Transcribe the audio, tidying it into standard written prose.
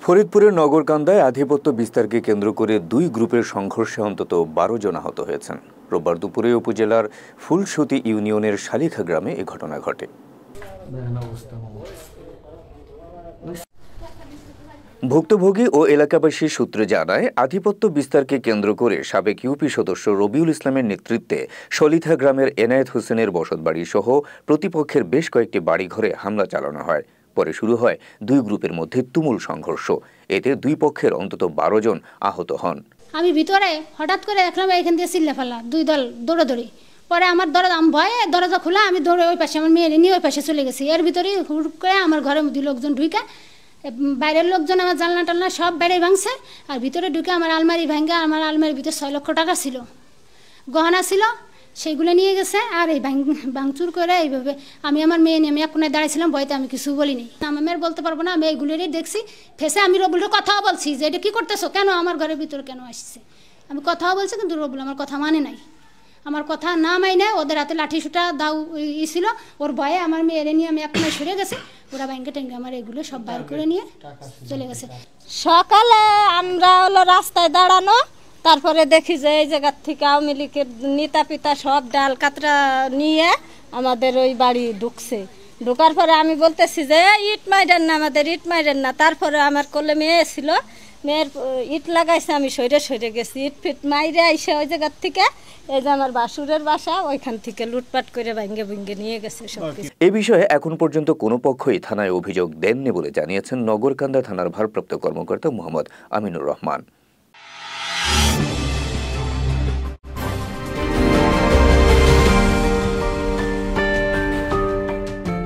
ফরিদপুরের নগরকান্দায় আধিপত্য বিস্তারকে কেন্দ্র করে দুই গ্রুপের সংঘর্ষে অন্তত ১২ জন আহত হয়েছেন। রোববার দুপুরে উপজেলার ফুলসতী ইউনিয়নের শালিখা গ্রামে এ ঘটনা ঘটে। ভুক্তভোগী ও এলাকাবাসী সূত্রে জানায়, আধিপত্য বিস্তারকে কেন্দ্র করে সাবেক ইউপি সদস্য রবিউল ইসলামের নেতৃত্বে সলিথা গ্রামের এনায়েত হোসেনের বসতবাড়ি সহ প্রতিপক্ষের বেশ কয়েকটি বাড়িঘরে হামলা চালানো হয়। পরে শুরু হয় দুই গ্রুপের মধ্যে তুমুল সংঘর্ষ। এতে দুই পক্ষের অন্তত ১২ জন আহত হন। আমি ভিতরে হঠাৎ করে দেখলাম এখান থেকে চিল্লা ফেলা, দুই দল দৌড়াদৌড়ি। পরে আমার ভয়ে দরজা খোলা, আমি দৌড়ে ওই পাশে আমার মেয়ে নিয়ে ওই পাশে চলে গেছি। এর ভিতরে হুড় করে আমার ঘরের মধ্যে লোকজন ঢুকে, বাইরের লোকজন আমার জানলা টালনা সব বেড়ে ভাঙছে। আর ভিতরে ঢুকে আমার আলমারি ভাঙা, আমার আলমারির ভিতরে ৬ লক্ষ টাকা ছিল, গহনা ছিল, সেইগুলো নিয়ে গেছে। আর এই ভাঙচুর করে এইভাবে আমি আমার মেয়ে নিয়ে আমি এক কোনায় দাঁড়িয়েছিলাম, ভয়তে আমি কিছু বলিনি। আমার মেয়ের বলতে পারবো না, আমি এইগুলোরই দেখছি ফেসে। আমি রবুলের কথাও বলছি যে এটা কী করতেছো, কেন আমার ঘরের ভিতরে কেন আসছে, আমি কথাও বলছি, কিন্তু রবুল আমার কথা মানে নাই। আমার কথা না মাইনে ওদের হাতে লাঠি সুটা দাও ছিল, ওর ভয়ে আমার মেয়েরে নিয়ে আমি এক কোনায় সরে গেছি। ওরা ব্যাংকে ট্যাঙ্কে আমার এগুলো সব বাইর করে নিয়ে চলে গেছে। সকালে আমরা হলো রাস্তায় দাঁড়ানো, তারপরে দেখি যে এই জায়গার থেকে আওয়ামী লীগের নেতা পিতা সব ডাল কাতরা নিয়ে আমাদের ওই বাড়ি ঢুকছে। ঢোকার পরে আমি বলতেছি যে ইট মাইরেন না, আমাদের ইট মাইরেন না। তারপরে আমার কোলে মেয়ে ছিল, মেয়ের ইট লাগাইছে, আমি সরে গেছি। ইট ফিট মাইরে আইসে ওই জায়গার থেকে এই যে আমার বাসুরের বাসা, ওইখান থেকে লুটপাট করে ভেঙে নিয়ে গেছে সব কিছু। এ বিষয়ে এখন পর্যন্ত কোনো পক্ষই থানায় অভিযোগ দেননি বলে জানিয়েছেন নগরকান্দা থানার ভারপ্রাপ্ত কর্মকর্তা মোহাম্মদ আমিনুর রহমান।